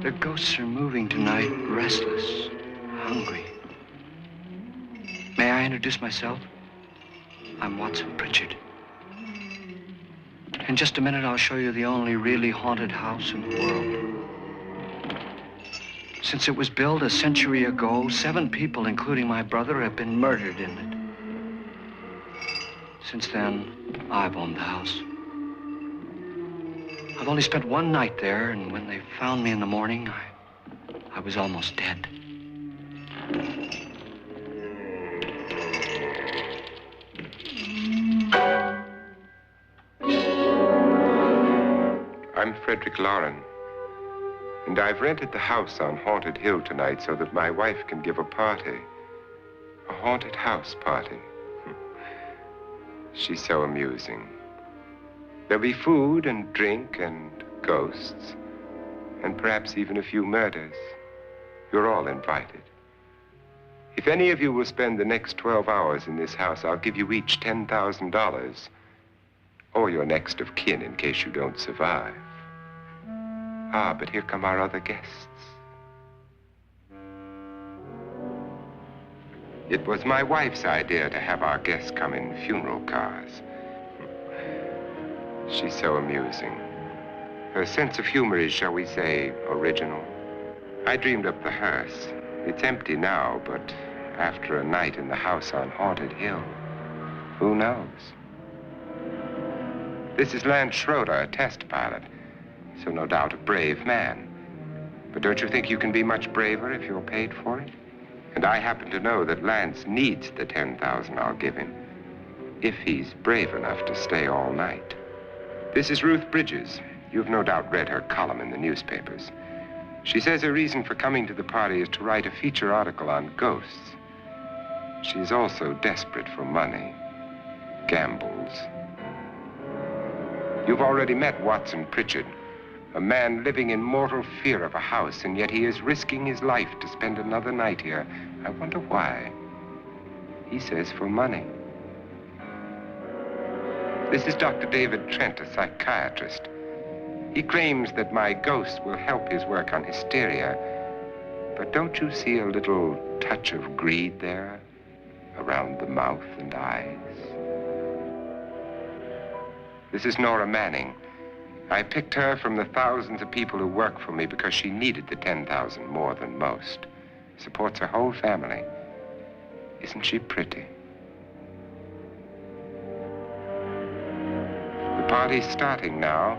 The ghosts are moving tonight, restless, hungry. May I introduce myself? I'm Watson Pritchard. In just a minute, I'll show you the only really haunted house in the world. Since it was built a century ago, 7 people, including my brother, have been murdered in it. Since then, I've owned the house. I've only spent 1 night there, and when they found me in the morning, I was almost dead. I'm Frédérick Loren, and I've rented the house on Haunted Hill tonight so that my wife can give a party. A haunted house party. She's so amusing. There'll be food and drink and ghosts, and perhaps even a few murders. You're all invited. If any of you will spend the next 12 hours in this house, I'll give you each $10,000, or your next of kin in case you don't survive. Ah, but here come our other guests. It was my wife's idea to have our guests come in funeral cars. She's so amusing. Her sense of humor is, shall we say, original. I dreamed up the hearse. It's empty now, but after a night in the house on Haunted Hill, who knows? This is Lance Schroeder, a test pilot, so no doubt a brave man. But don't you think you can be much braver if you're paid for it? And I happen to know that Lance needs the $10,000 I'll give him, if he's brave enough to stay all night. This is Ruth Bridges. You've no doubt read her column in the newspapers. She says her reason for coming to the party is to write a feature article on ghosts. She's also desperate for money, gambles. You've already met Watson Pritchard, a man living in mortal fear of a house, and yet he is risking his life to spend another night here. I wonder why. He says for money. This is Dr. David Trent, a psychiatrist. He claims that my ghost will help his work on hysteria. But don't you see a little touch of greed there, around the mouth and eyes? This is Nora Manning. I picked her from the thousands of people who work for me because she needed the $10,000 more than most. Supports her whole family. Isn't she pretty? The party's starting now,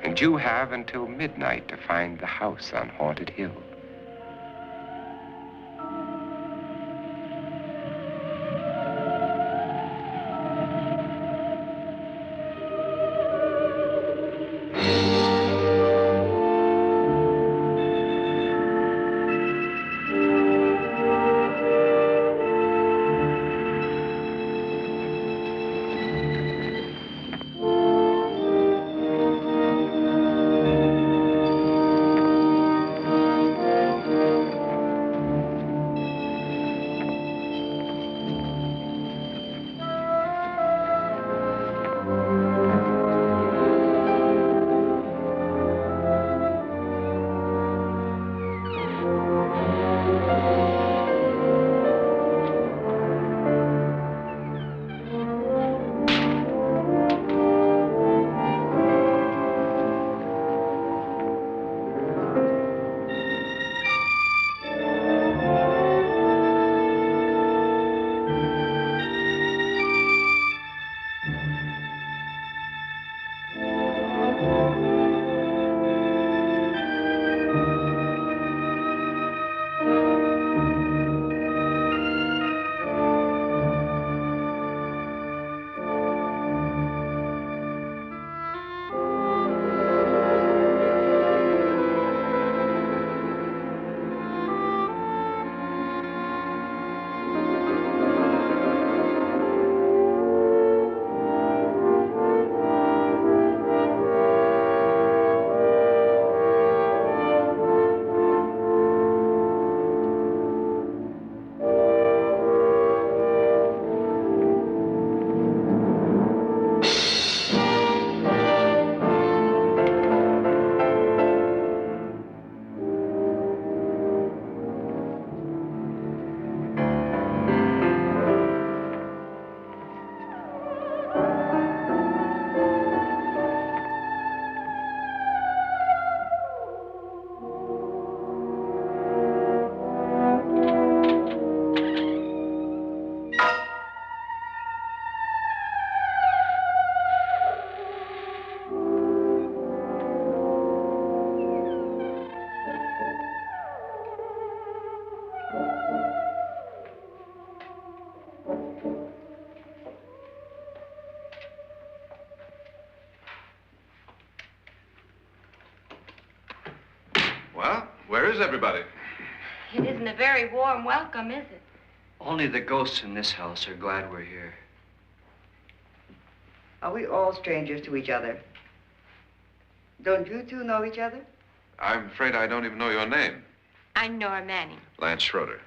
and you have until midnight to find the house on Haunted Hill. Well, where is everybody? It isn't a very warm welcome, is it? Only the ghosts in this house are glad we're here. Are we all strangers to each other? Don't you two know each other? I'm afraid I don't even know your name. I'm Nora Manning. Lance Schroeder.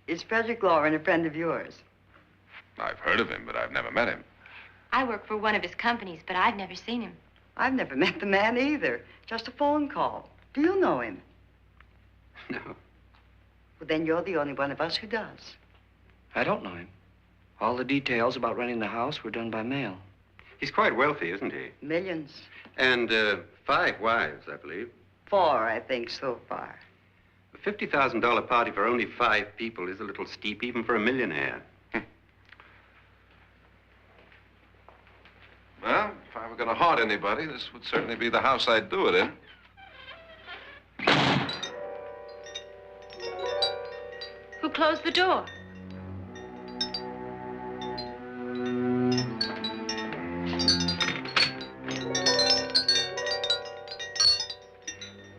Is Frédérick Loren a friend of yours? I've heard of him, but I've never met him. I work for one of his companies, but I've never seen him. I've never met the man either. Just a phone call. Do you know him? No. Well, then you're the only one of us who does. I don't know him. All the details about renting the house were done by mail. He's quite wealthy, isn't he? Millions. And 5 wives, I believe. 4, I think, so far. A $50,000 party for only 5 people is a little steep, even for a millionaire. Well, if I were going to haunt anybody, this would certainly be the house I'd do it in. Who closed the door?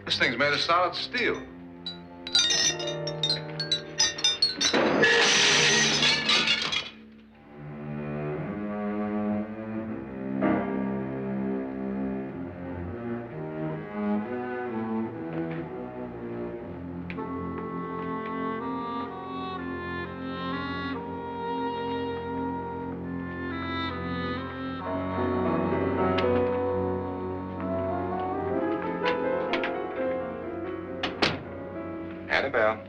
This thing's made of solid steel. Annabelle,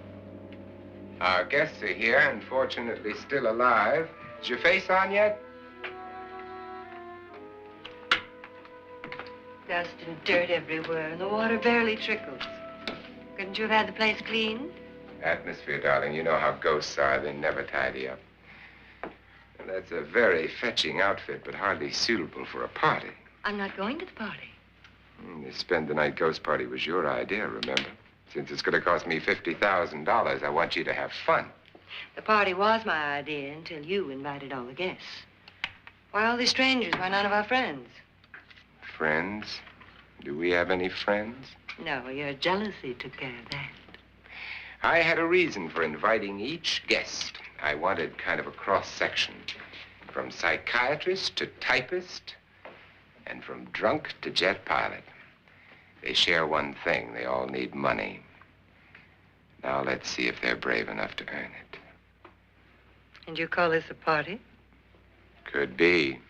our guests are here, unfortunately still alive. Is your face on yet? Dust and dirt everywhere, and the water barely trickles. Couldn't you have had the place cleaned? Atmosphere, darling. You know how ghosts are. They never tidy up. And that's a very fetching outfit, but hardly suitable for a party. I'm not going to the party. The spend-the-night ghost party was your idea, remember? Since it's going to cost me $50,000, I want you to have fun. The party was my idea until you invited all the guests. Why all these strangers? Why none of our friends? Friends? Do we have any friends? No, your jealousy took care of that. I had a reason for inviting each guest. I wanted kind of a cross-section. From psychiatrist to typist, and from drunk to jet pilot. They share one thing. They all need money. Now let's see if they're brave enough to earn it. And you call this a party? Could be.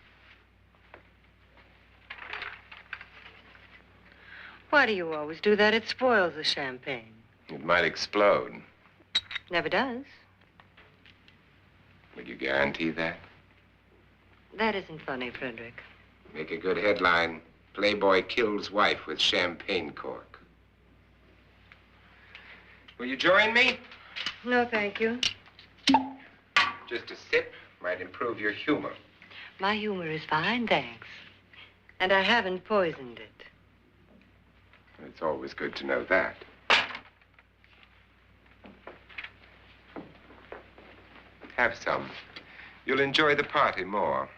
Why do you always do that? It spoils the champagne. It might explode. Never does. Would you guarantee that? That isn't funny, Frédérick. Make a good headline. Playboy kills wife with champagne cork. Will you join me? No, thank you. Just a sip might improve your humor. My humor is fine, thanks. And I haven't poisoned it. It's always good to know that. Have some. You'll enjoy the party more.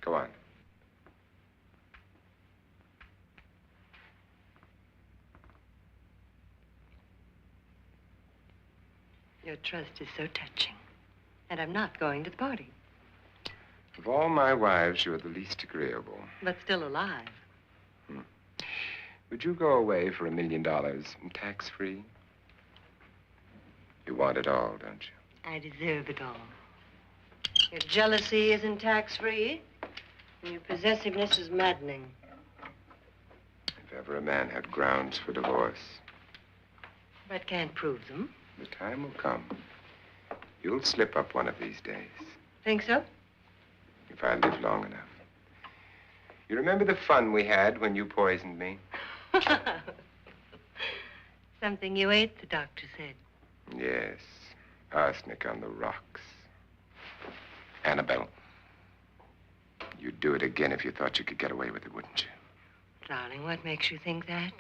Go on. Your trust is so touching. And I'm not going to the party. Of all my wives, you're the least agreeable. But still alive. Would you go away for $1 million tax-free? You want it all, don't you? I deserve it all. Your jealousy isn't tax-free, and your possessiveness is maddening. If ever a man had grounds for divorce. But can't prove them. The time will come. You'll slip up one of these days. Think so? If I live long enough. You remember the fun we had when you poisoned me? Something you ate, the doctor said. Yes. Arsenic on the rocks. Annabelle, you'd do it again if you thought you could get away with it, wouldn't you? Darling, what makes you think that?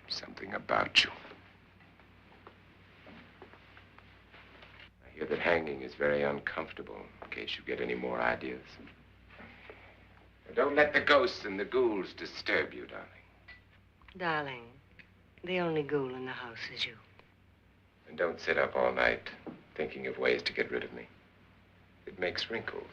Something about you. I hear that hanging is very uncomfortable, in case you get any more ideas. Now, don't let the ghosts and the ghouls disturb you, darling. Darling, the only ghoul in the house is you. And don't sit up all night thinking of ways to get rid of me. It makes wrinkles.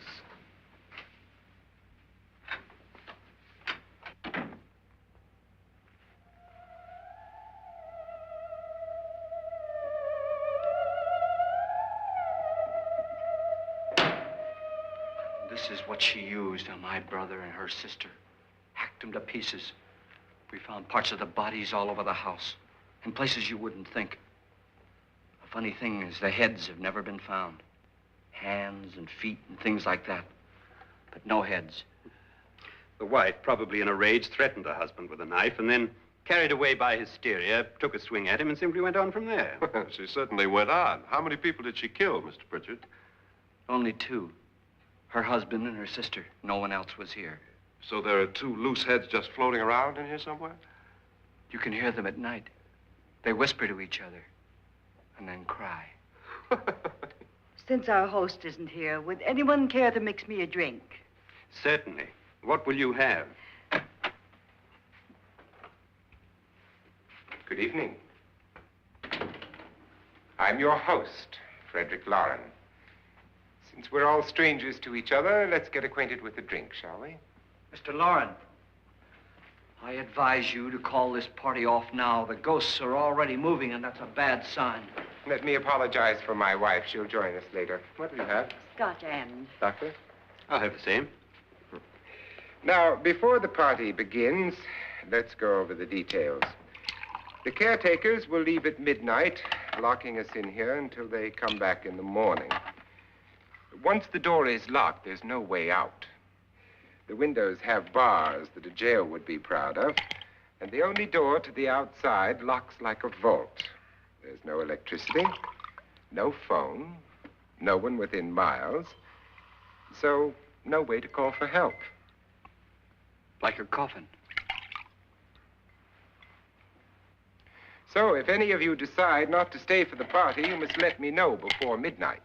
This is what she used on my brother and her sister. Hacked them to pieces. We found parts of the bodies all over the house, in places you wouldn't think. The funny thing is the heads have never been found. Hands and feet and things like that. But no heads. The wife, probably in a rage, threatened her husband with a knife and then, carried away by hysteria, took a swing at him and simply went on from there. She certainly went on. How many people did she kill, Mr. Pritchard? Only two. Her husband and her sister. No one else was here. So there are two loose heads just floating around in here somewhere? You can hear them at night. They whisper to each other and then cry. Since our host isn't here, would anyone care to mix me a drink? Certainly. What will you have? Good evening. I'm your host, Frédérick Loren. Since we're all strangers to each other, let's get acquainted with a drink, shall we? Mr. Loren, I advise you to call this party off now. The ghosts are already moving, and that's a bad sign. Let me apologize for my wife. She'll join us later. What will you have? Scotch and. Doctor? I'll have the same. Now, before the party begins, let's go over the details. The caretakers will leave at midnight, locking us in here until they come back in the morning. Once the door is locked, there's no way out. The windows have bars that a jail would be proud of, and the only door to the outside locks like a vault. There's no electricity, no phone, no one within miles, so no way to call for help. Like a coffin. So if any of you decide not to stay for the party, you must let me know before midnight.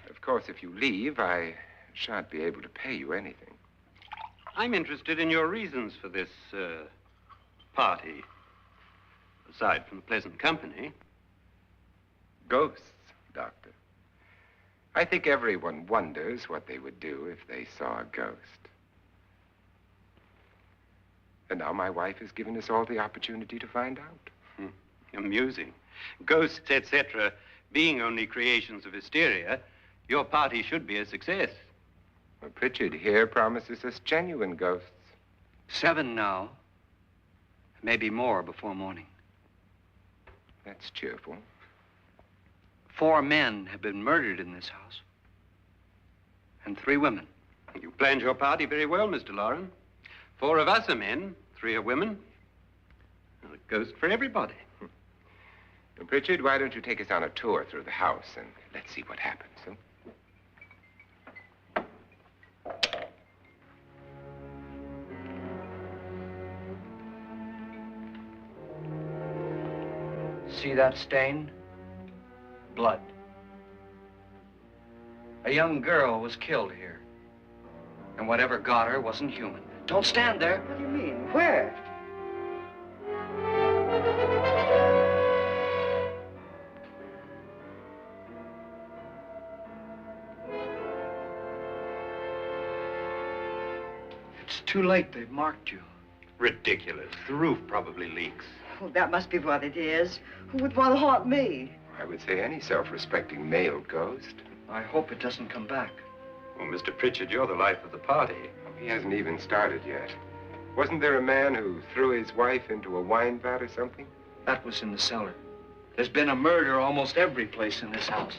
Of course, if you leave, I shan't be able to pay you anything. I'm interested in your reasons for this, party. Aside from the pleasant company. Ghosts, Doctor. I think everyone wonders what they would do if they saw a ghost. And now my wife has given us all the opportunity to find out. Amusing. Ghosts, etc., being only creations of hysteria, your party should be a success. Well, Pritchard here promises us genuine ghosts. 7 now. Maybe more before morning. That's cheerful. 4 men have been murdered in this house. And 3 women. You planned your party very well, Mr. Loren. 4 of us are men, 3 are women. A ghost for everybody. Well, Pritchard, why don't you take us on a tour through the house and let's see what happens, huh? See that stain? Blood. A young girl was killed here. And whatever got her wasn't human. Don't stand there. What do you mean? Where? It's too late. They've marked you. Ridiculous. The roof probably leaks. Oh, that must be what it is. Who would want to haunt me? I would say any self-respecting male ghost. I hope it doesn't come back. Well, Mr. Pritchard, you're the life of the party. He hasn't even started yet. Wasn't there a man who threw his wife into a wine vat or something? That was in the cellar. There's been a murder almost every place in this house.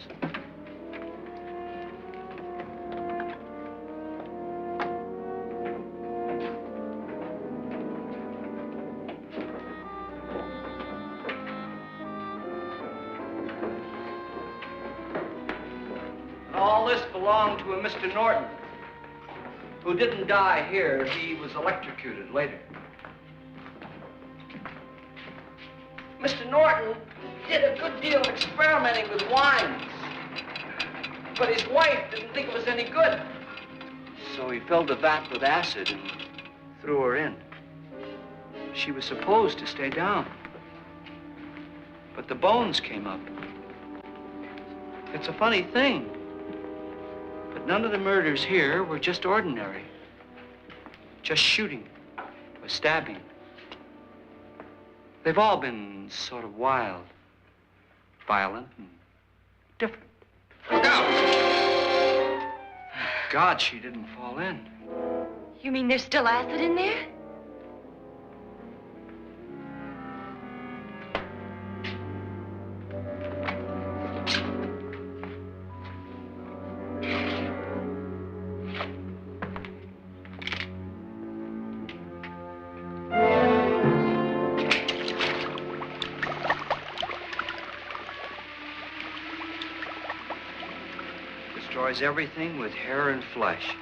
All this belonged to a Mr. Norton, who didn't die here. He was electrocuted later. Mr. Norton did a good deal of experimenting with wines, but his wife didn't think it was any good. So he filled the vat with acid and threw her in. She was supposed to stay down. But the bones came up. It's a funny thing. But none of the murders here were just ordinary. Just shooting or stabbing. They've all been sort of wild, violent, and different. Look out! God, she didn't fall in. You mean there's still acid in there? Destroys everything with hair and flesh.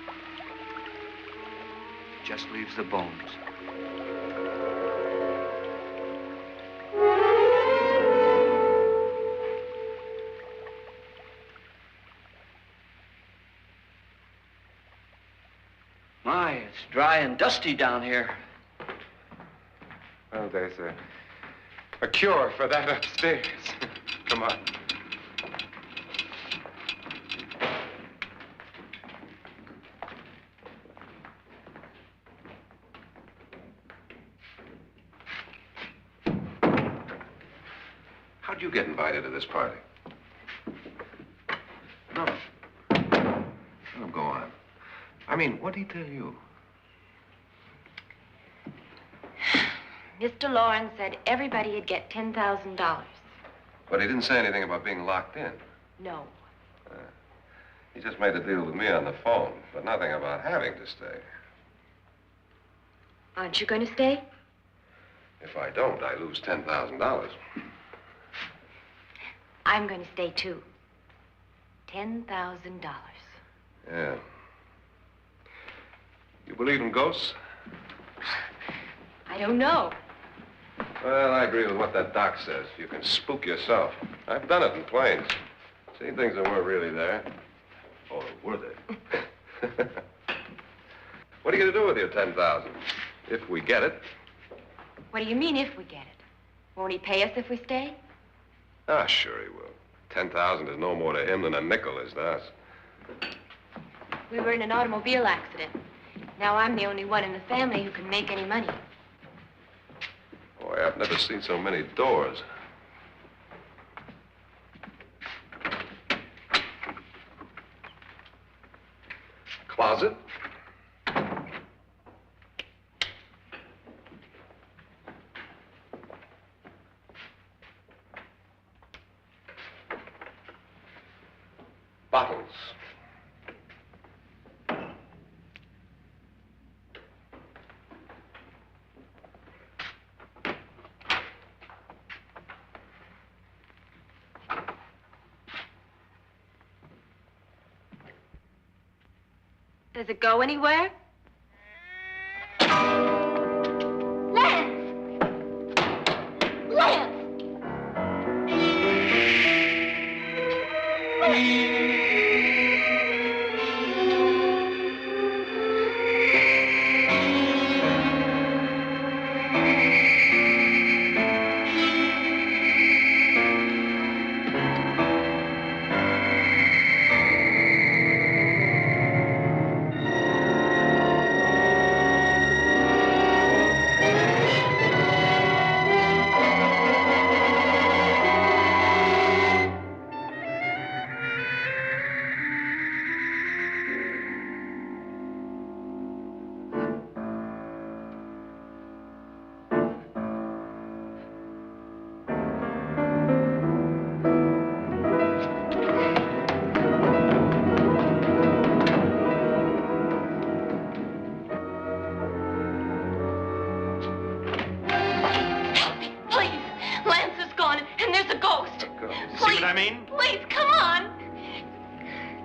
Just leaves the bones. My, it's dry and dusty down here. Well, there's a cure for that upstairs. Come on. How'd you get invited to this party? No. No, go on. I mean, what did he tell you? Mr. Loren said everybody'd get $10,000. But he didn't say anything about being locked in. No. He just made a deal with me on the phone, but nothing about having to stay. Aren't you going to stay? If I don't, I lose $10,000. I'm going to stay, too. $10,000. Yeah. You believe in ghosts? I don't know. Well, I agree with what that doc says. You can spook yourself. I've done it in planes. Seen things that weren't really there. Or were they? What are you going to do with your $10,000? If we get it. What do you mean, if we get it? Won't he pay us if we stay? Ah, sure he will. 10,000 is no more to him than a nickel is to us. We were in an automobile accident. Now I'm the only one in the family who can make any money. Boy, I've never seen so many doors. Closet. Bottles. Does it go anywhere? Lance! Lance!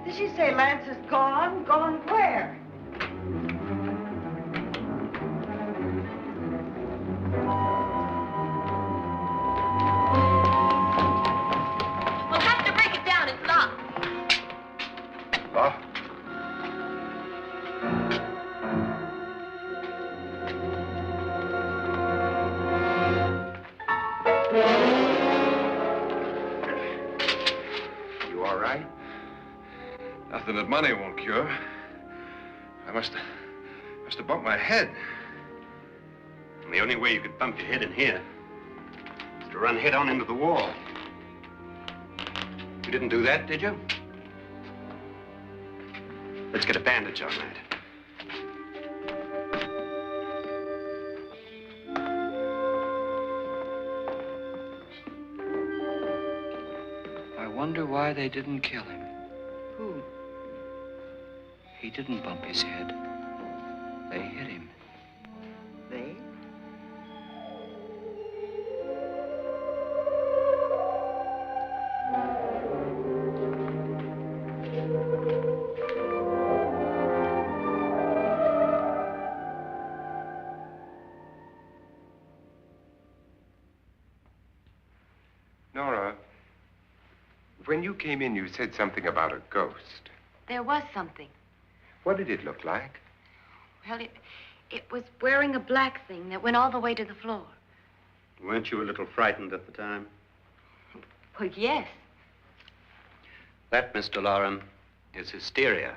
Did she say Lance is gone? Gone where? We'll have to break it down. It's locked. Locked? Nothing that money won't cure. I must have bumped my head. And the only way you could bump your head in here is to run head on into the wall. You didn't do that, did you? Let's get a bandage on that. I wonder why they didn't kill him. Who? He didn't bump his head. They hit him. They? Nora, when you came in, you said something about a ghost. There was something. What did it look like? Well, it was wearing a black thing that went all the way to the floor. Weren't you a little frightened at the time? Well, yes. That, Mr. Loren, is hysteria.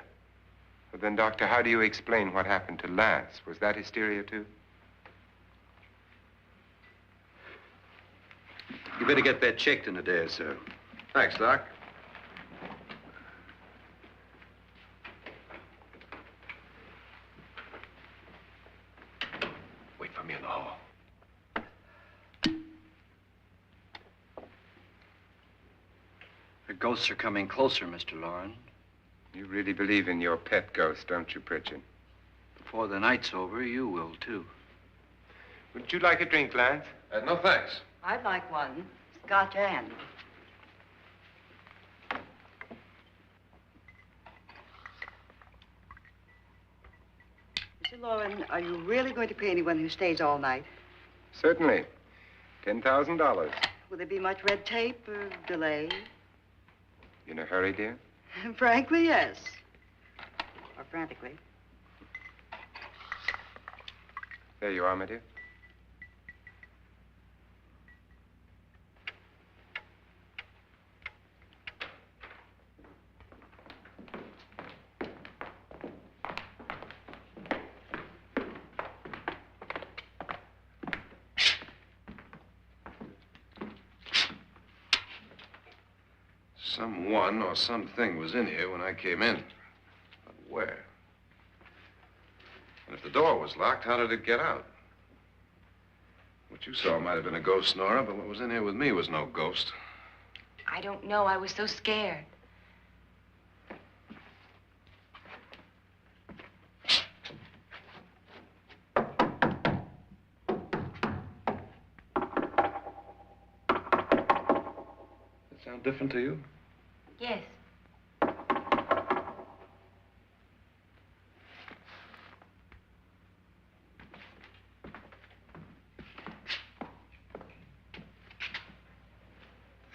Well, then, Doctor, how do you explain what happened to Lance? Was that hysteria, too? You better get that checked in a day or so. Thanks, Doc. Wait for me in the hall. The ghosts are coming closer, Mr. Loren. You really believe in your pet ghost, don't you, Pritchard? Before the night's over, you will, too. Would you like a drink, Lance? No, thanks. I'd like one. Scotch and. Mr. Loren, are you really going to pay anyone who stays all night? Certainly. $10,000. Will there be much red tape or delay? You in a hurry, dear? Frankly, yes. Or frantically. There you are, my dear. Someone or something was in here when I came in. But where? And if the door was locked, how did it get out? What you saw might have been a ghost, Nora, but what was in here with me was no ghost. I don't know. I was so scared. Does it sound different to you? Yes.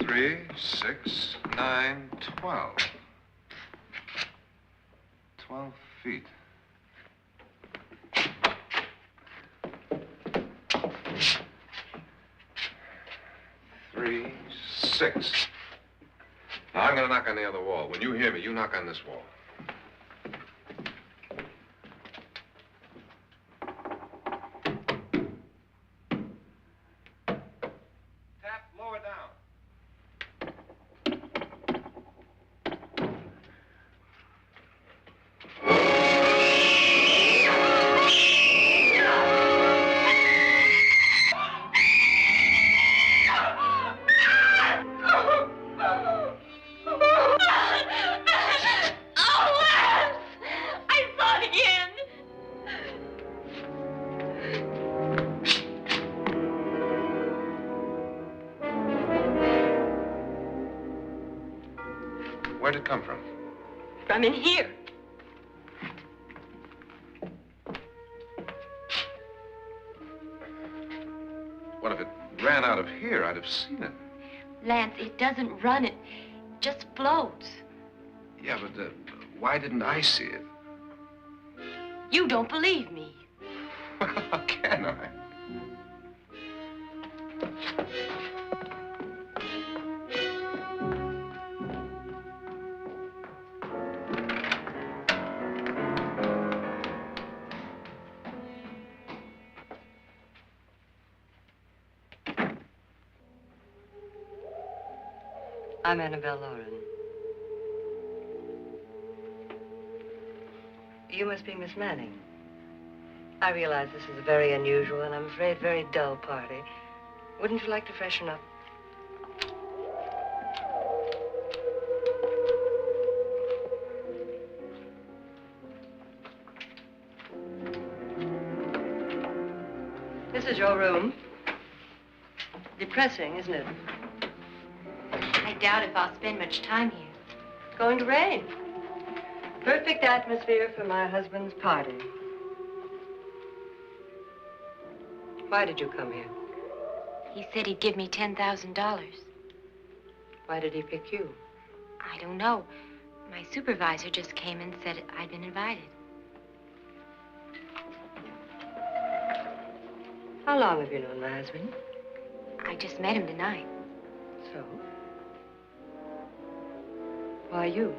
Three, 6, 9, 12. 12 feet. Three, 6. Now, I'm going to knock on the other wall. When you hear me, you knock on this wall. Tap lower down. Where'd it come from? From in here. What if it ran out of here? I'd have seen it. Lance, it doesn't run. It just floats. Yeah, but why didn't I see it? You don't believe me. How can I? I'm Annabelle Loren. You must be Miss Manning. I realize this is a very unusual and I'm afraid very dull party. Wouldn't you like to freshen up? This is your room. Depressing, isn't it? I doubt if I'll spend much time here. It's going to rain. Perfect atmosphere for my husband's party. Why did you come here? He said he'd give me $10,000. Why did he pick you? I don't know. My supervisor just came and said I'd been invited. How long have you known my husband? I just met him tonight. So? Why you?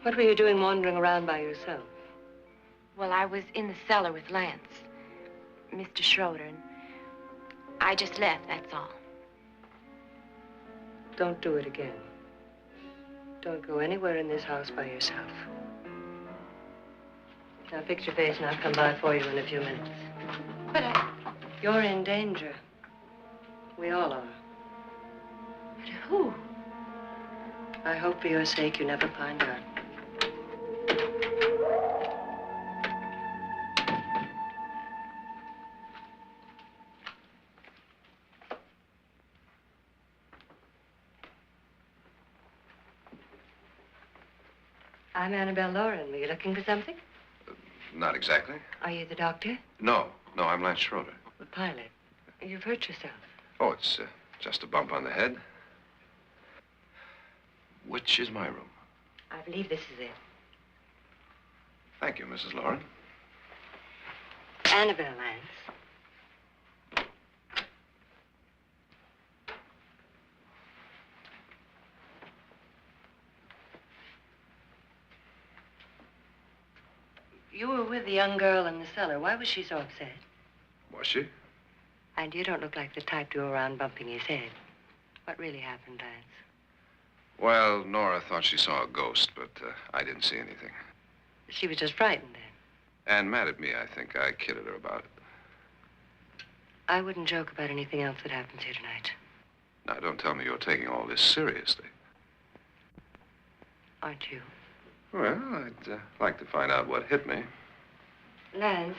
What were you doing wandering around by yourself? Well, I was in the cellar with Lance, Mr. Schroeder, and I just left, that's all. Don't do it again. Don't go anywhere in this house by yourself. Now fix your face and I'll come by for you in a few minutes. But You're in danger. We all are. But who? I hope for your sake you never find out. I'm Annabelle Loren. Were you looking for something? Not exactly. Are you the doctor? No, I'm Lance Schroeder. The pilot. You've hurt yourself. Oh, it's just a bump on the head. Which is my room? I believe this is it. Thank you, Mrs. Loren. Annabelle, Lance. You were with the young girl in the cellar. Why was she so upset? Was she? And you don't look like the type to go around bumping his head. What really happened, Lance? Well, Nora thought she saw a ghost, but I didn't see anything. She was just frightened then. And mad at me, I think. I kidded her about it. I wouldn't joke about anything else that happens here tonight. Now, don't tell me you're taking all this seriously. Aren't you? Well, I'd like to find out what hit me. Lance.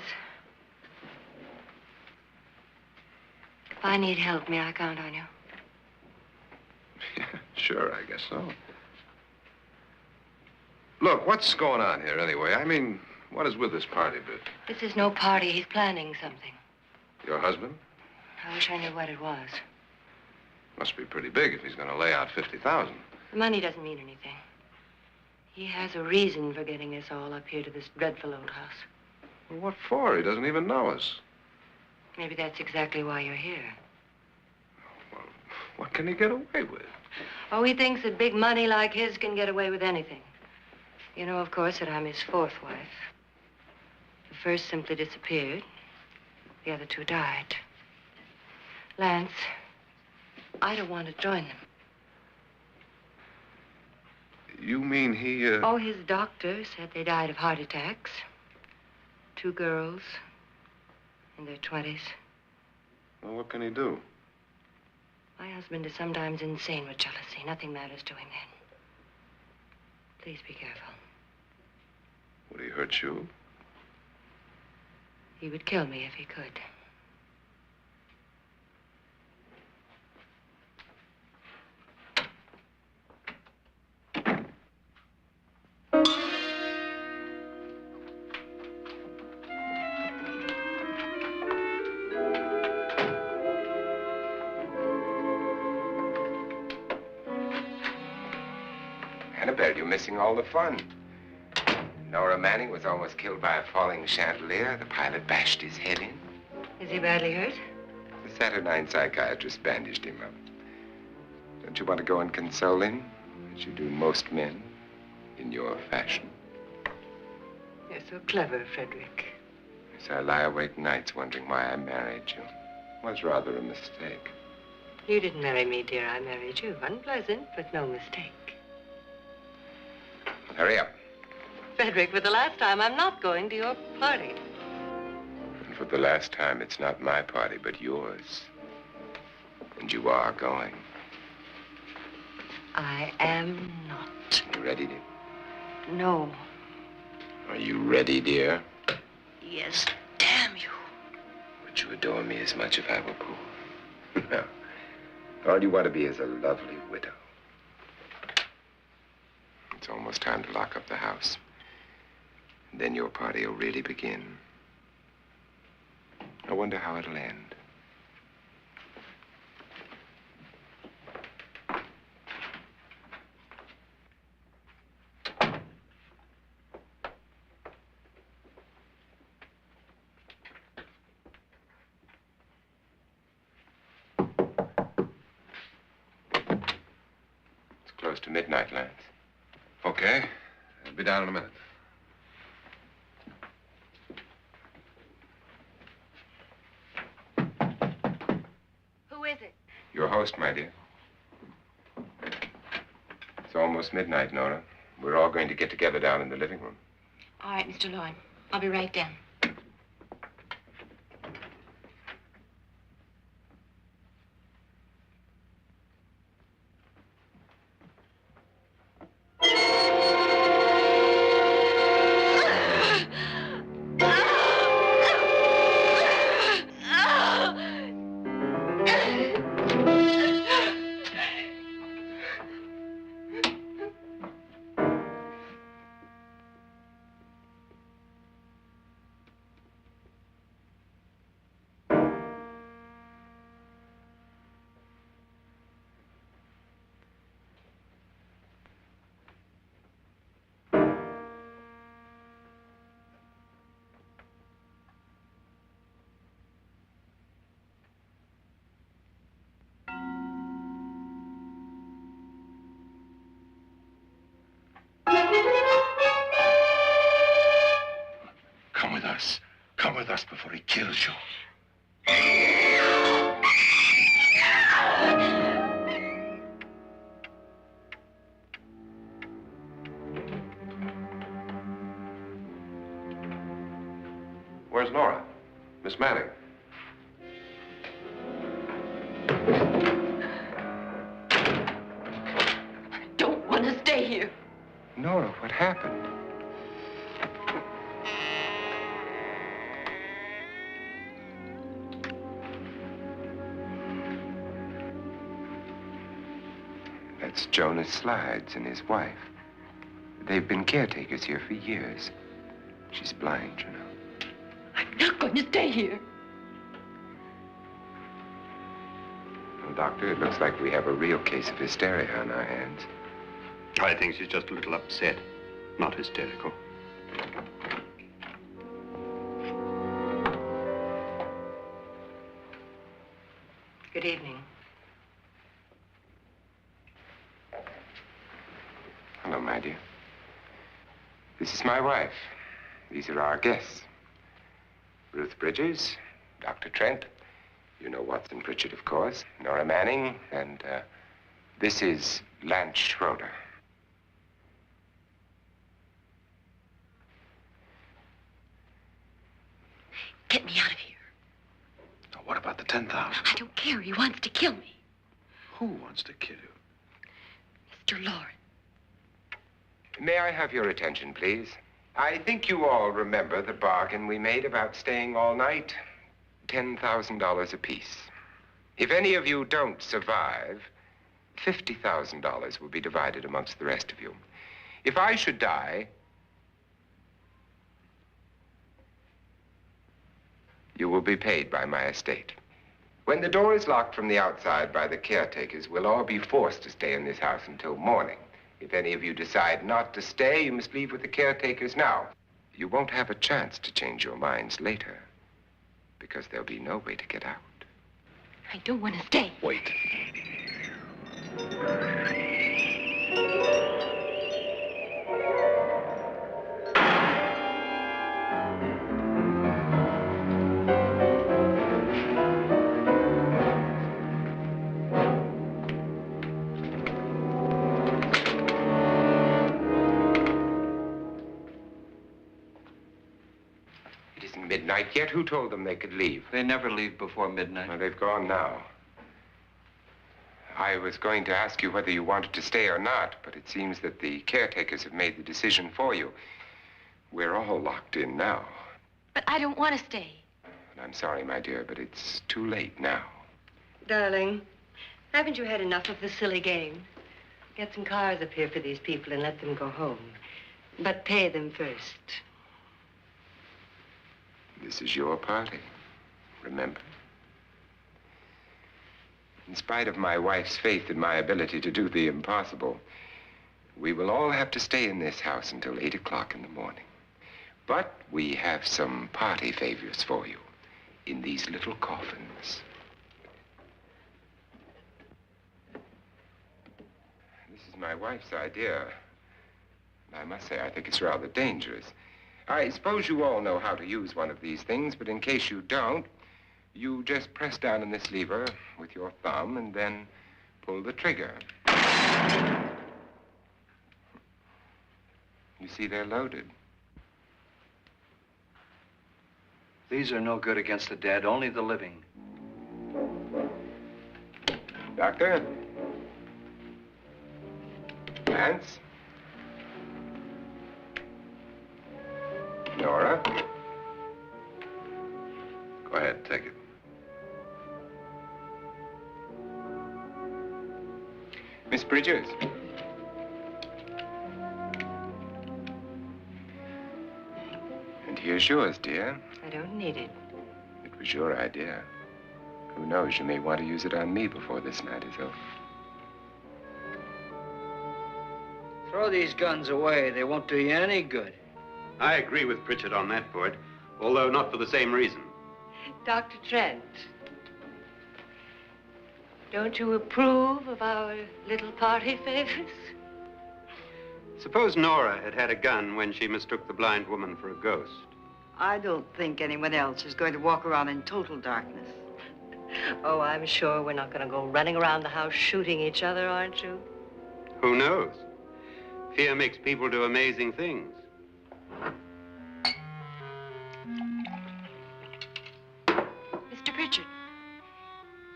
If I need help, may I count on you? Yeah, sure, I guess so. Look, what's going on here anyway? I mean, what is with this party bit? This is no party. He's planning something. Your husband? I wish I knew what it was. Must be pretty big if he's going to lay out 50,000. The money doesn't mean anything. He has a reason for getting us all up here to this dreadful old house. Well, what for? He doesn't even know us. Maybe that's exactly why you're here. Well, what can he get away with? Oh, he thinks that big money like his can get away with anything. You know, of course, that I'm his fourth wife. The first simply disappeared. The other two died. Lance, I don't want to join them. You mean he, Oh, his doctor said they died of heart attacks. 2 girls in their 20s. Well, what can he do? My husband is sometimes insane with jealousy. Nothing matters to him then. Please be careful. Would he hurt you? He would kill me if he could. Annabelle, you're missing all the fun. Nora Manning was almost killed by a falling chandelier. The pilot bashed his head in. Is he badly hurt? The Saturnine psychiatrist bandaged him up. Don't you want to go and console him, as you do most men, in your fashion? You're so clever, Frédérick. So I lie awake nights wondering why I married you. Was rather a mistake. You didn't marry me, dear. I married you. Unpleasant, but no mistake. Hurry up. Frédérick, for the last time, I'm not going to your party. And for the last time, it's not my party, but yours. And you are going. I am not. You ready, dear? No. Are you ready, dear? Yes, damn you. Would you adore me as much if I were poor? No. All you want to be is a lovely widow. It's almost time to lock up the house. And then your party will really begin. I wonder how it'll end. It's close to midnight, Lance. Okay. I'll be down in a minute. Who is it? Your host, my dear. It's almost midnight, Nora. We're all going to get together down in the living room. All right, Mr. Loren. I'll be right down. Come with us before he kills you. Where's Nora? Miss Manning? I don't want to stay here. Nora, what happened? That's Jonas Slides and his wife. They've been caretakers here for years. She's blind, you know. I'm not going to stay here. Well, Doctor, it looks like we have a real case of hysteria on our hands. I think she's just a little upset, not hysterical. Good evening. Hello, my dear. This is my wife. These are our guests. Ruth Bridges, Dr. Trent. You know Watson Pritchard, of course. Nora Manning, and this is Lance Schroeder. Get me out of here. Now, what about the 10,000? I don't care. He wants to kill me. Who wants to kill you? Mr. Loren. May I have your attention, please? I think you all remember the bargain we made about staying all night. $10,000 apiece. If any of you don't survive, $50,000 will be divided amongst the rest of you. If I should die, you will be paid by my estate. When the door is locked from the outside by the caretakers, we'll all be forced to stay in this house until morning. If any of you decide not to stay, you must leave with the caretakers now. You won't have a chance to change your minds later, because there'll be no way to get out. I don't want to stay. Wait. midnight yet. Who told them they could leave? They never leave before midnight. Well, they've gone now. I was going to ask you whether you wanted to stay or not, but it seems that the caretakers have made the decision for you. We're all locked in now. But I don't want to stay. And I'm sorry, my dear, but it's too late now. Darling, haven't you had enough of the silly game? Get some cars up here for these people and let them go home. But pay them first. This is your party, remember? In spite of my wife's faith in my ability to do the impossible, we will all have to stay in this house until 8 o'clock in the morning. But we have some party favors for you in these little coffins. This is my wife's idea. I must say, I think it's rather dangerous. I suppose you all know how to use one of these things, but in case you don't, you just press down on this lever with your thumb and then pull the trigger. You see, they're loaded. These are no good against the dead, only the living. Doctor? Lance? Nora? Go ahead, take it. Miss Bridges? And here's yours, dear. I don't need it. It was your idea. Who knows, you may want to use it on me before this night is over. Throw these guns away. They won't do you any good. I agree with Pritchard on that point, although not for the same reason. Dr. Trent, don't you approve of our little party favors? Suppose Nora had had a gun when she mistook the blind woman for a ghost. I don't think anyone else is going to walk around in total darkness. Oh, I'm sure we're not going to go running around the house shooting each other, aren't you? Who knows? Fear makes people do amazing things. Mr. Pritchard,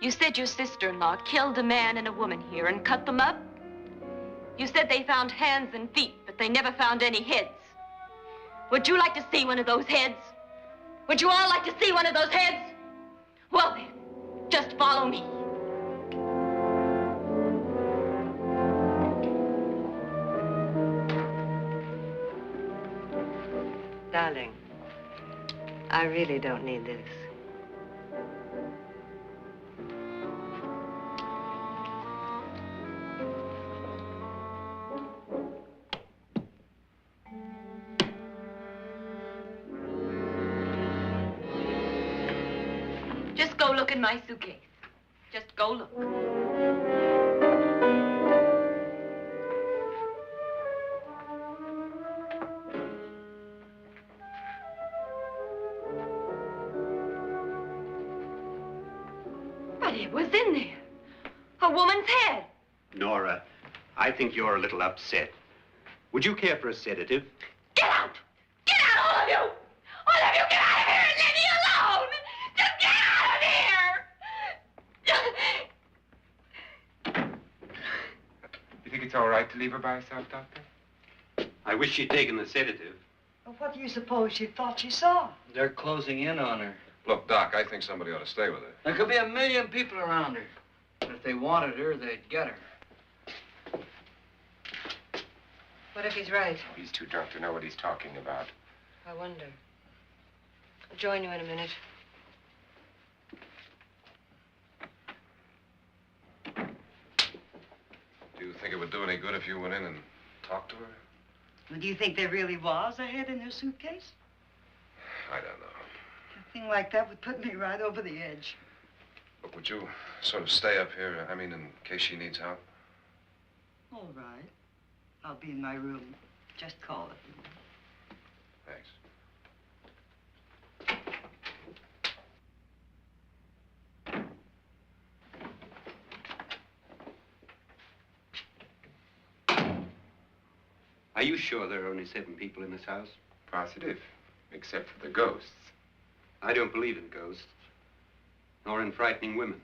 you said your sister-in-law killed a man and a woman here and cut them up? You said they found hands and feet, but they never found any heads. Would you like to see one of those heads? Would you all like to see one of those heads? Well then, just follow me. Darling, I really don't need this. Just go look in my suitcase. Just go look. But it was in there. A woman's head. Nora, I think you're a little upset. Would you care for a sedative? Get out! Get out, all of you! All of you, get out of here and leave me alone! Just get out of here! You think it's all right to leave her by herself, Doctor? I wish she'd taken the sedative. Well, what do you suppose she thought she saw? They're closing in on her. Look, Doc, I think somebody ought to stay with her. There could be 1 million people around her. But if they wanted her, they'd get her. What if he's right? He's too drunk to know what he's talking about. I wonder. I'll join you in a minute. Do you think it would do any good if you went in and talked to her? Well, do you think there really was a head in her suitcase? I don't know. A thing like that would put me right over the edge. Look, would you sort of stay up here, I mean, in case she needs help? All right. I'll be in my room. Just call it. Thanks. Are you sure there are only 7 people in this house? Positive, except for the ghosts. I don't believe in ghosts, nor in frightening women.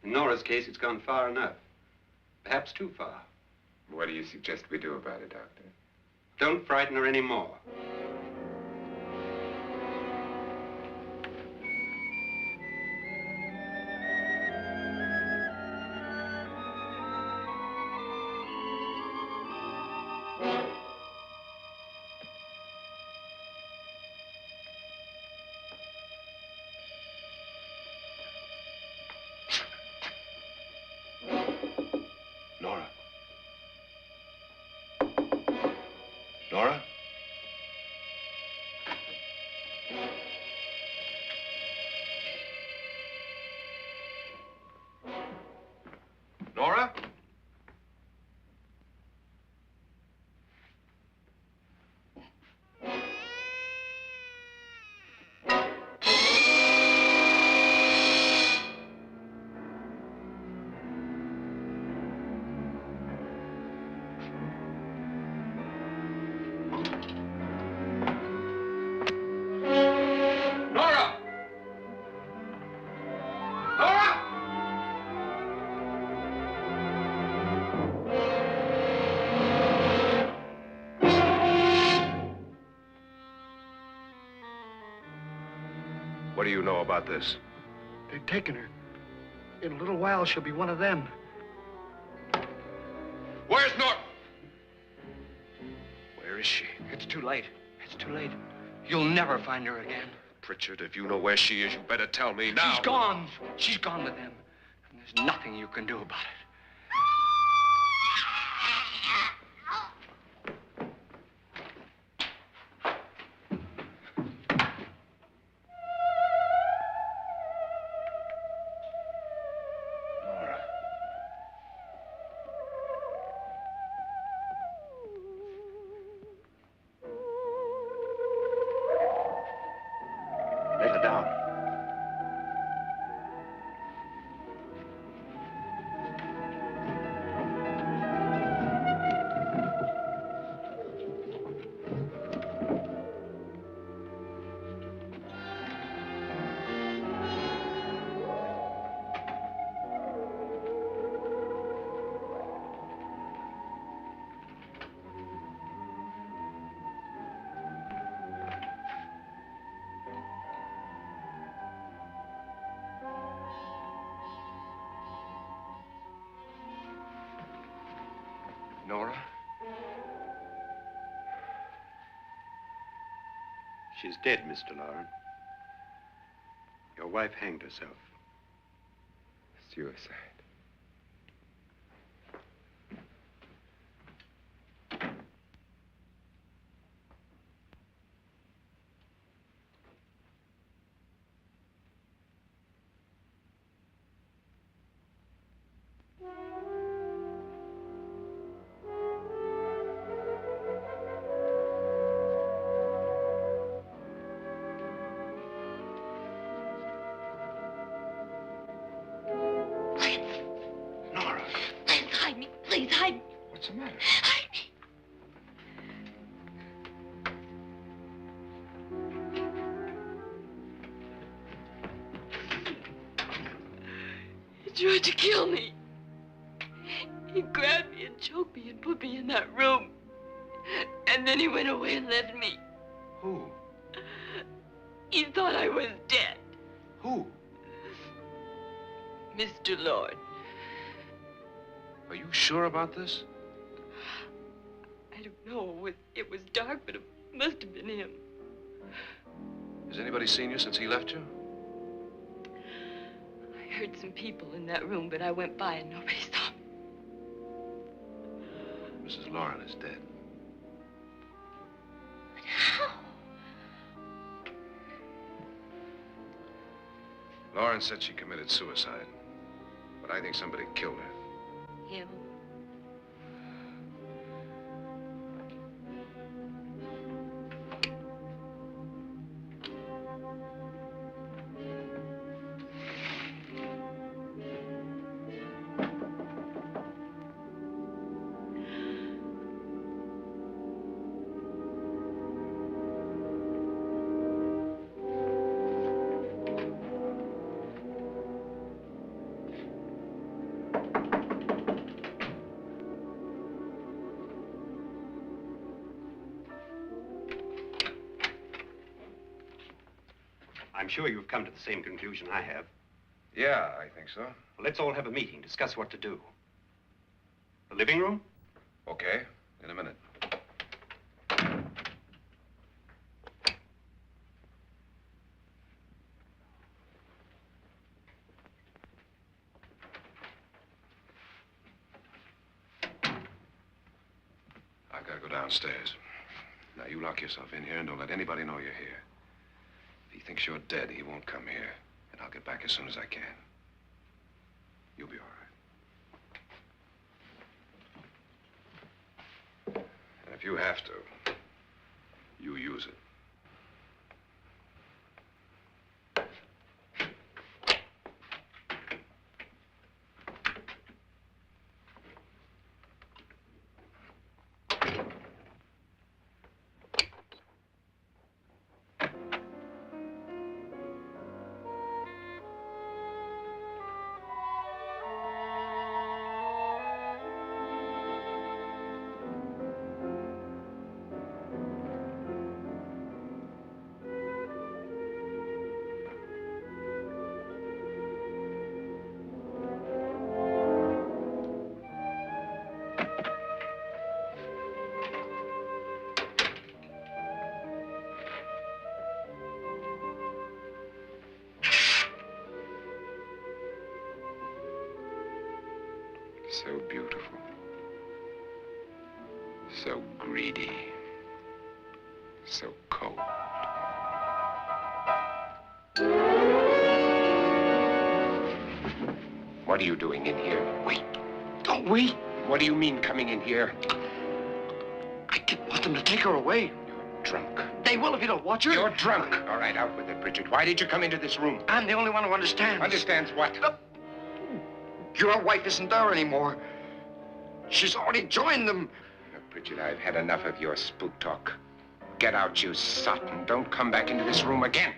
In Nora's case, it's gone far enough. Perhaps too far. What do you suggest we do about it, Doctor? Don't frighten her anymore. Nora? Nora? Nora? Nora! Nora! What do you know about this? They've taken her. In a little while, she'll be one of them. Where's Nora? Where is she? It's too late. It's too late. You'll never find her again. Pritchard, if you know where she is, you better tell me now. She's gone. She's gone with them. And there's nothing you can do about it. Nora. Let her down. Nora? She's dead, Mr. Loren. Your wife hanged herself. Suicide. Nora, Please hide me. Please hide me. what's the matter? Hide me. He tried to kill me. He grabbed me and choked me and put me in that room. And then he went away and left me. Who? He thought I was dead. Who? Mr. Lord. Are you sure about this? I don't know. It was dark, but it must have been him. Has anybody seen you since he left you? I heard some people in that room, but I went by and nobody saw me. Mrs. Loren is dead. But how? Loren said she committed suicide, but I think somebody killed her. Him? I'm sure you've come to the same conclusion I have. Yeah, I think so. Well, let's all have a meeting, discuss what to do. The living room? Okay, in a minute. I've got to go downstairs. Now, you lock yourself in here and don't let anybody know you're here. If he thinks you're dead, he won't come here. And I'll get back as soon as I can. You'll be all right. And if you have to, you use it. So beautiful. So greedy. So cold. What are you doing in here? Wait. Don't wait. What do you mean coming in here? I didn't want them to take her away. You're drunk. They will if you don't watch her. You're drunk. All right, out with it, Bridget. Why did you come into this room? I'm the only one who understands. Understands what? Your wife isn't there anymore. She's already joined them. Look, Bridget, I've had enough of your spook talk. Get out, you sot, and don't come back into this room again.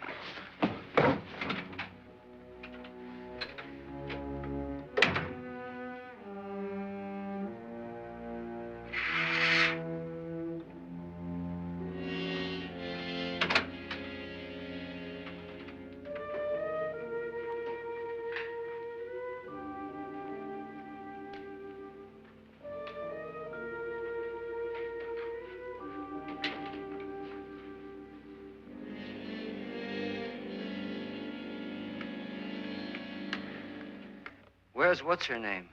Where's what's-her-name?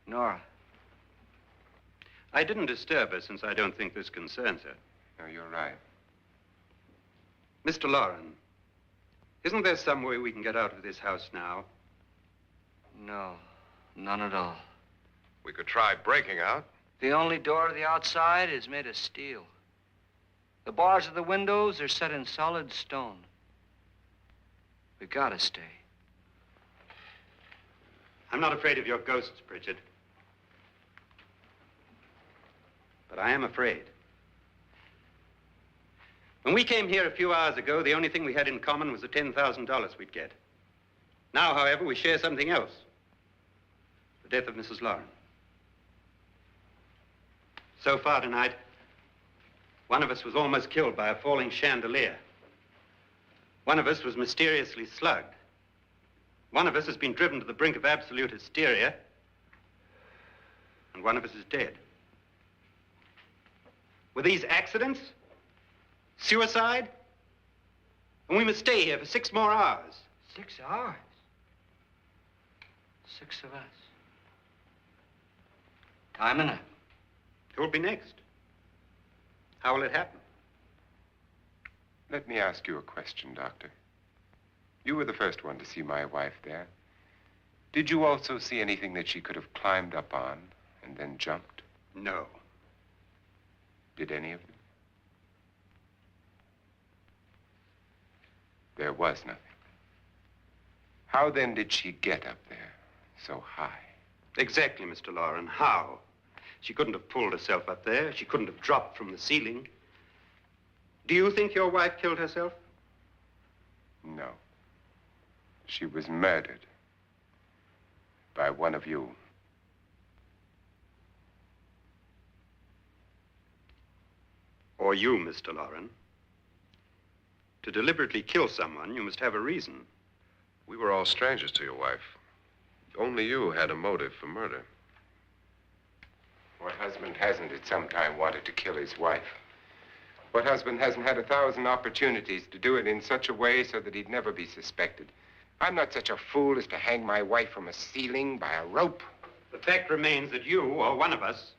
Nora. I didn't disturb her since I don't think this concerns her. No, you're right. Mr. Loren, isn't there some way we can get out of this house now? No, none at all. We could try breaking out. The only door to the outside is made of steel. The bars of the windows are set in solid stone. We gotta stay. I'm not afraid of your ghosts, Bridget. But I am afraid. When we came here a few hours ago, the only thing we had in common was the $10,000 we'd get. Now, however, we share something else. The death of Mrs. Loren. So far tonight, one of us was almost killed by a falling chandelier. One of us was mysteriously slugged. One of us has been driven to the brink of absolute hysteria, and one of us is dead. Were these accidents? Suicide? And we must stay here for 6 more hours. 6 hours? 6 of us. Time enough. Who'll be next? How will it happen? Let me ask you a question, Doctor. You were the first one to see my wife there. Did you also see anything that she could have climbed up on and then jumped? No. Did any of them? There was nothing. How then did she get up there so high? Exactly, Mr. Loren. How? She couldn't have pulled herself up there. She couldn't have dropped from the ceiling. Do you think your wife killed herself? No. She was murdered by one of you. Or you, Mr. Loren. To deliberately kill someone, you must have a reason. We were all strangers to your wife. Only you had a motive for murder. What husband hasn't at some time wanted to kill his wife? What husband hasn't had 1,000 opportunities to do it in such a way so that he'd never be suspected? I'm not such a fool as to hang my wife from a ceiling by a rope. The fact remains that you, or one of us,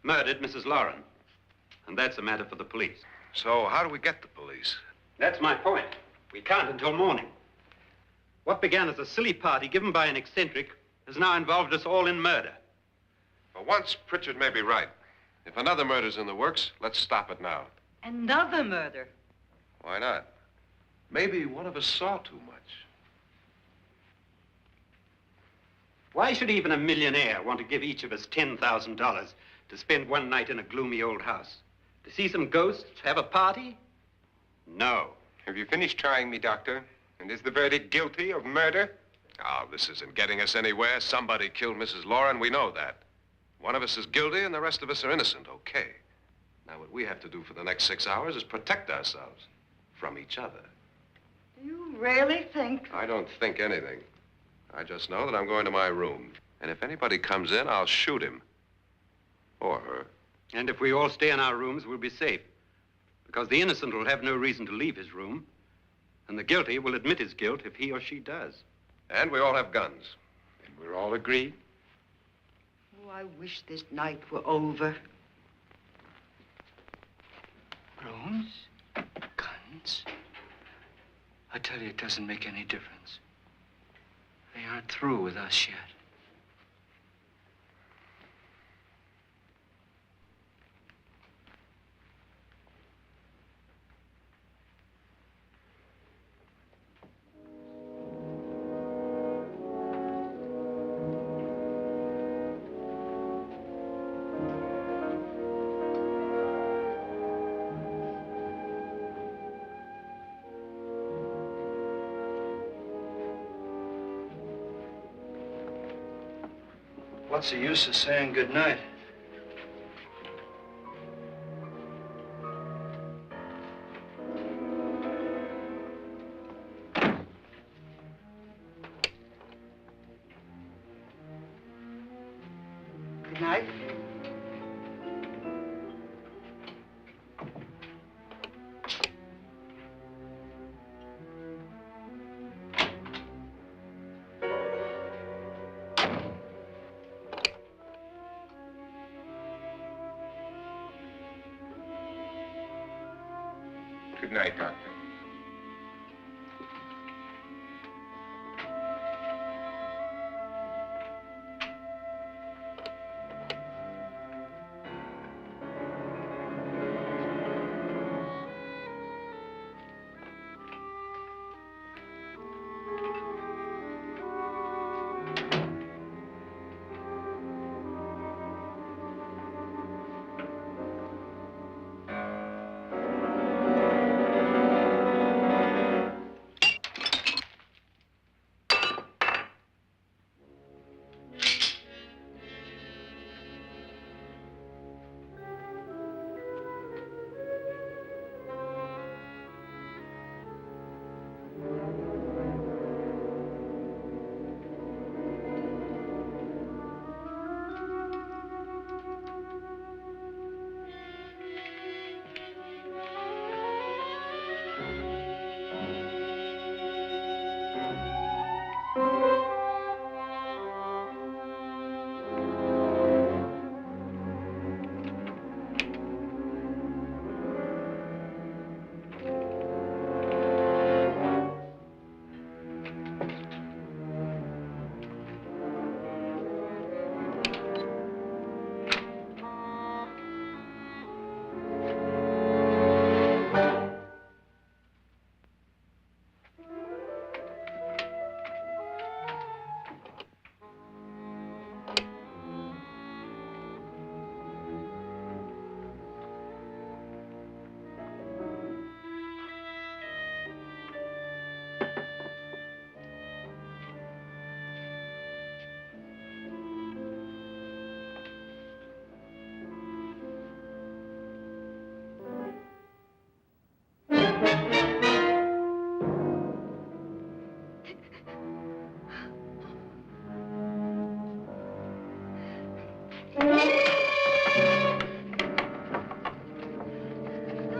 murdered Mrs. Loren. And that's a matter for the police. So how do we get the police? That's my point. We can't until morning. What began as a silly party given by an eccentric has now involved us all in murder. For once, Pritchard may be right. If another murder's in the works, let's stop it now. Another murder? Why not? Maybe one of us saw too much. Why should even a millionaire want to give each of us $10,000 to spend one night in a gloomy old house? To see some ghosts, have a party? No. Have you finished trying me, Doctor? And is the verdict guilty of murder? Oh, this isn't getting us anywhere. Somebody killed Mrs. Loren, we know that. One of us is guilty and the rest of us are innocent, okay. Now, what we have to do for the next 6 hours is protect ourselves from each other. Do you really think? I don't think anything. I just know that I'm going to my room. And if anybody comes in, I'll shoot him. Or her. And if we all stay in our rooms, we'll be safe. Because the innocent will have no reason to leave his room. And the guilty will admit his guilt if he or she does. And we all have guns. And we're all agreed? Oh, I wish this night were over. Rooms? Guns? I tell you, it doesn't make any difference. They aren't through with us yet. What's the use of saying goodnight? Good night. Good night, Doctor.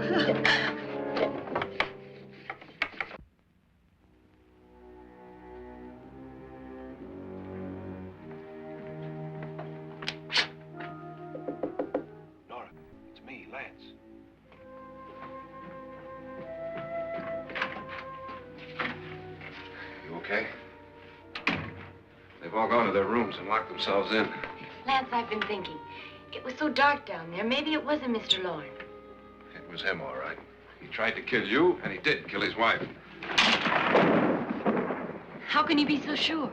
Nora, it's me, Lance. You okay? They've all gone to their rooms and locked themselves in. Lance, I've been thinking. It was so dark down there. Maybe it wasn't Mr. Loren. It was him, all right. He tried to kill you, and he did kill his wife. How can you be so sure?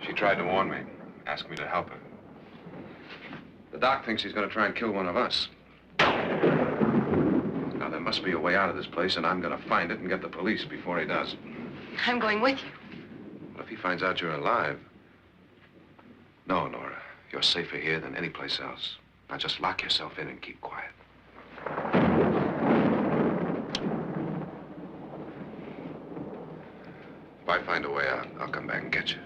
She tried to warn me, asked me to help her. The doc thinks he's going to try and kill one of us. Now, there must be a way out of this place, and I'm going to find it and get the police before he does. I'm going with you. Well, if he finds out you're alive... No, Nora. You're safer here than any place else. Now, just lock yourself in and keep quiet. If I find a way out, I'll come back and get you.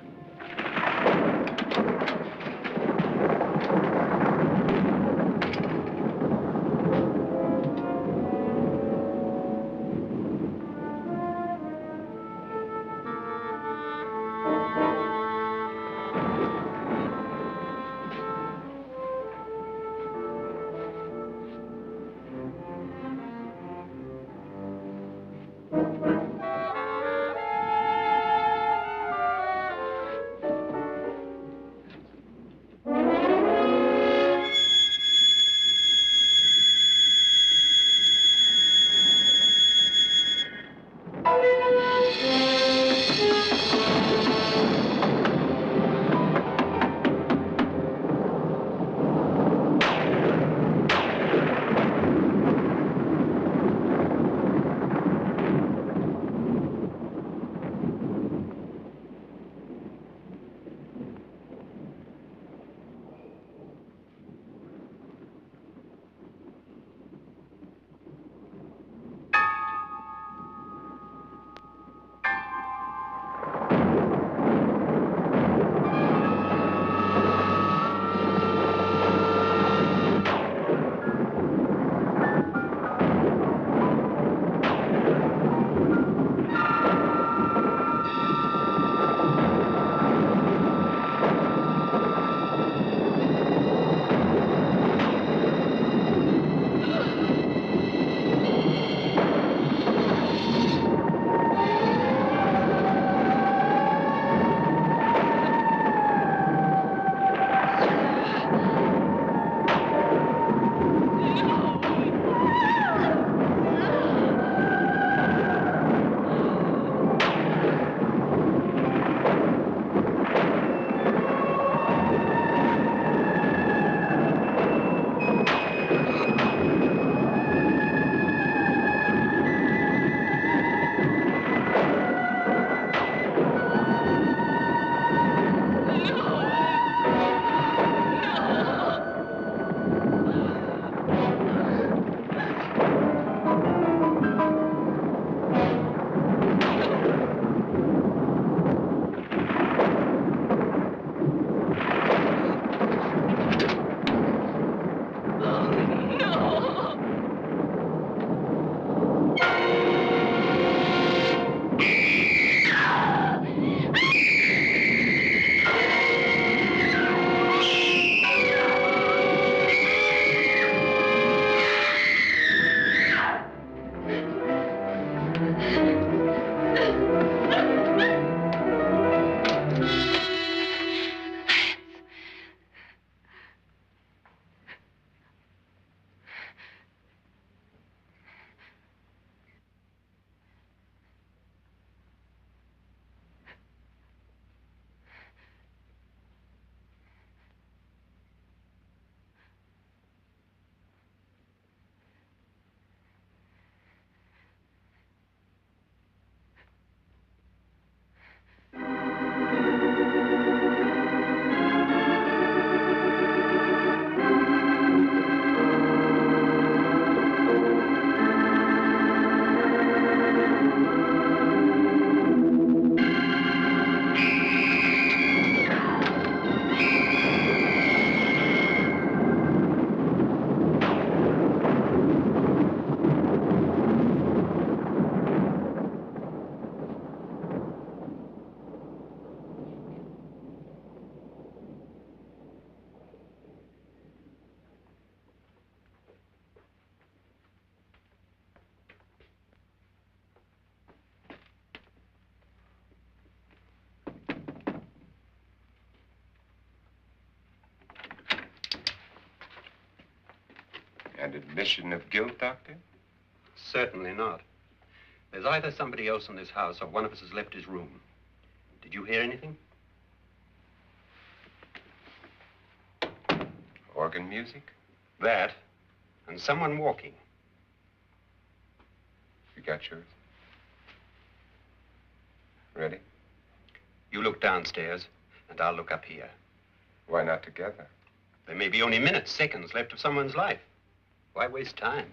An admission of guilt, Doctor? Certainly not. There's either somebody else in this house or one of us has left his room. Did you hear anything? Organ music? That, and someone walking. You got yours? Ready? You look downstairs, and I'll look up here. Why not together? There may be only minutes, seconds left of someone's life. Why waste time?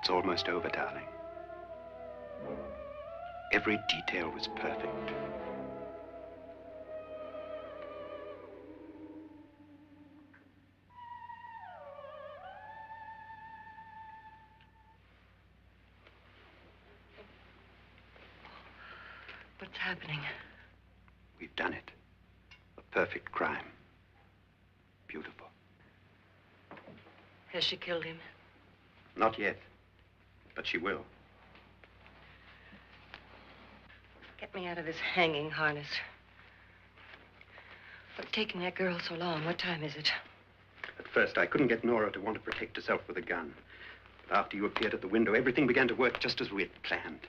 It's almost over, darling. Every detail was perfect. What's happening? We've done it. A perfect crime. Beautiful. Has she killed him? Not yet, but she will. Get me out of this hanging harness. What's taking that girl so long? What time is it? At first, I couldn't get Nora to want to protect herself with a gun. But after you appeared at the window, everything began to work just as we had planned.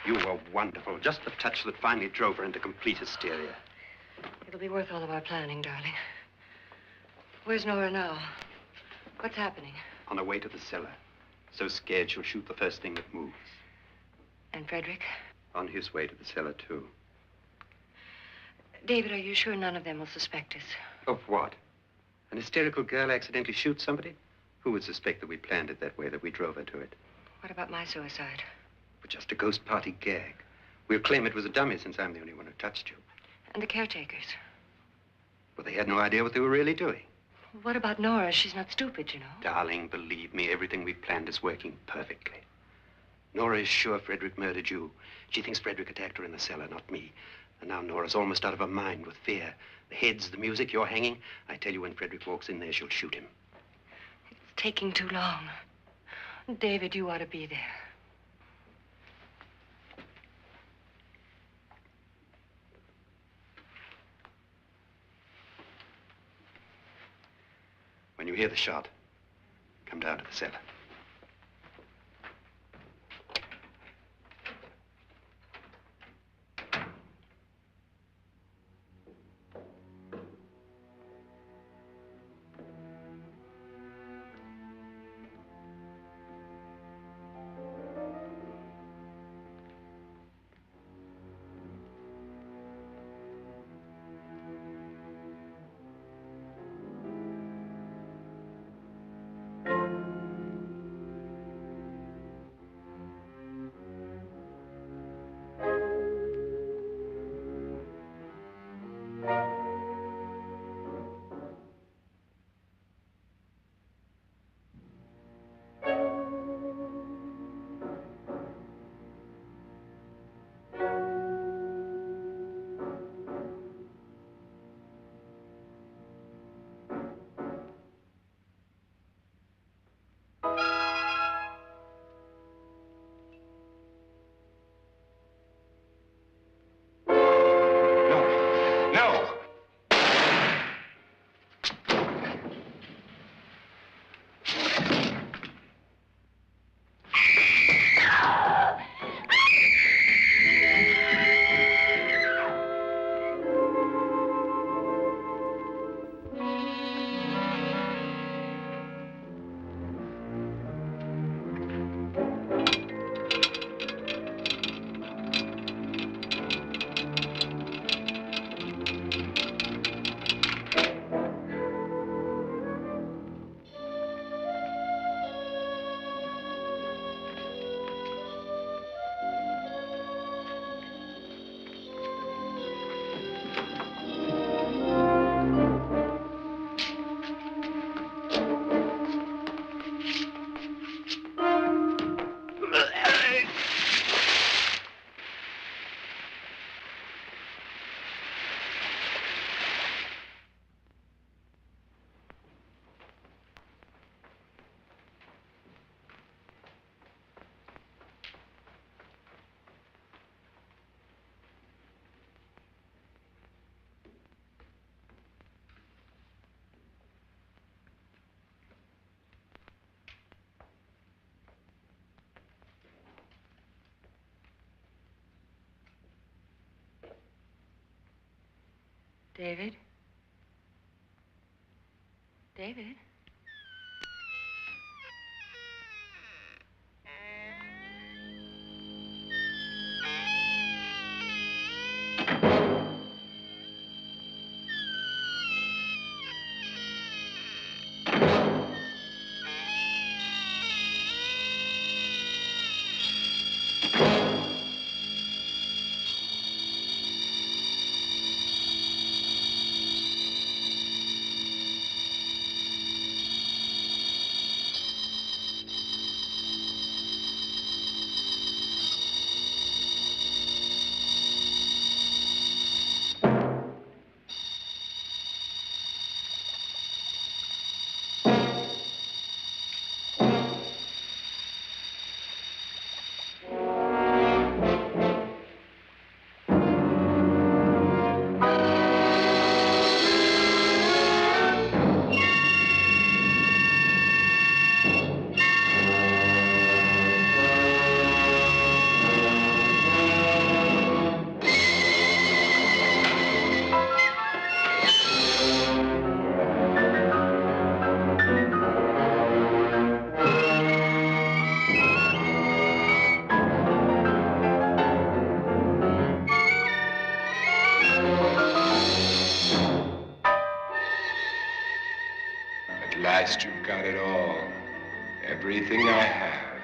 You were wonderful. Just the touch that finally drove her into complete hysteria. It'll be worth all of our planning, darling. Where's Nora now? What's happening? On her way to the cellar. So scared she'll shoot the first thing that moves. And Frédérick? On his way to the cellar, too. David, are you sure none of them will suspect us? Of what? An hysterical girl accidentally shoots somebody? Who would suspect that we planned it that way, that we drove her to it? What about my suicide? But just a ghost party gag. We'll claim it was a dummy since I'm the only one who touched you. And the caretakers? Well, they had no idea what they were really doing. What about Nora? She's not stupid, you know. Darling, believe me, everything we planned is working perfectly. Nora is sure Frédérick murdered you. She thinks Frédérick attacked her in the cellar, not me. And now Nora's almost out of her mind with fear. The heads, the music, you're hanging. I tell you, when Frédérick walks in there, she'll shoot him. It's taking too long. David, you ought to be there. When you hear the shot, come down to the cellar. David? David? You've got it all. Everything I have.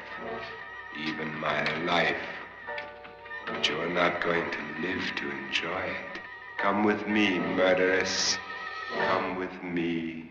Even my life. But you're not going to live to enjoy it. Come with me, murderess. Come with me.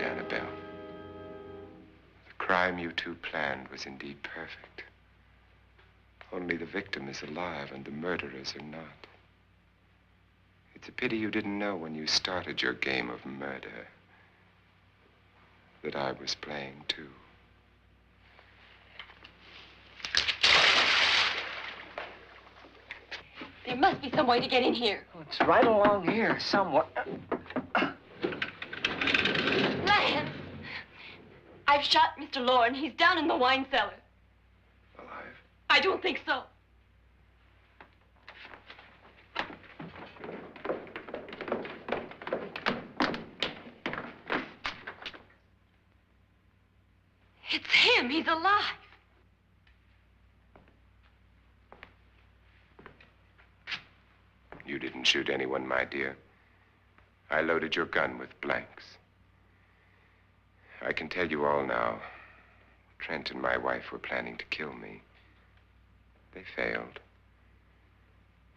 Annabelle. The crime you two planned was indeed perfect. Only the victim is alive and the murderers are not. It's a pity you didn't know when you started your game of murder that I was playing too. There must be some way to get in here. Oh, it's right along here, somewhere. Lance! I've shot Mr. Loren. He's down in the wine cellar. Alive? I don't think so. It's him. He's alive. You didn't shoot anyone, my dear. I loaded your gun with blanks. I can tell you all now. Trent and my wife were planning to kill me. They failed.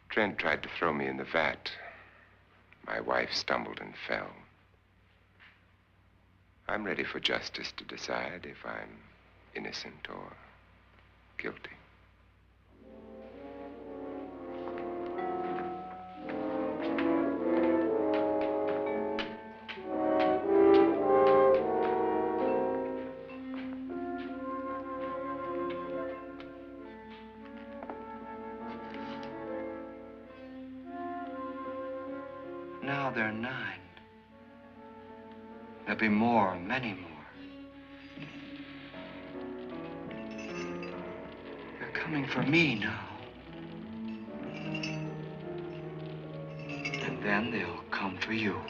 Trent tried to throw me in the vat. My wife stumbled and fell. I'm ready for justice to decide if I'm innocent or guilty. Now they're 9. There'll be more, many more. They're coming for me now. And then they'll come for you.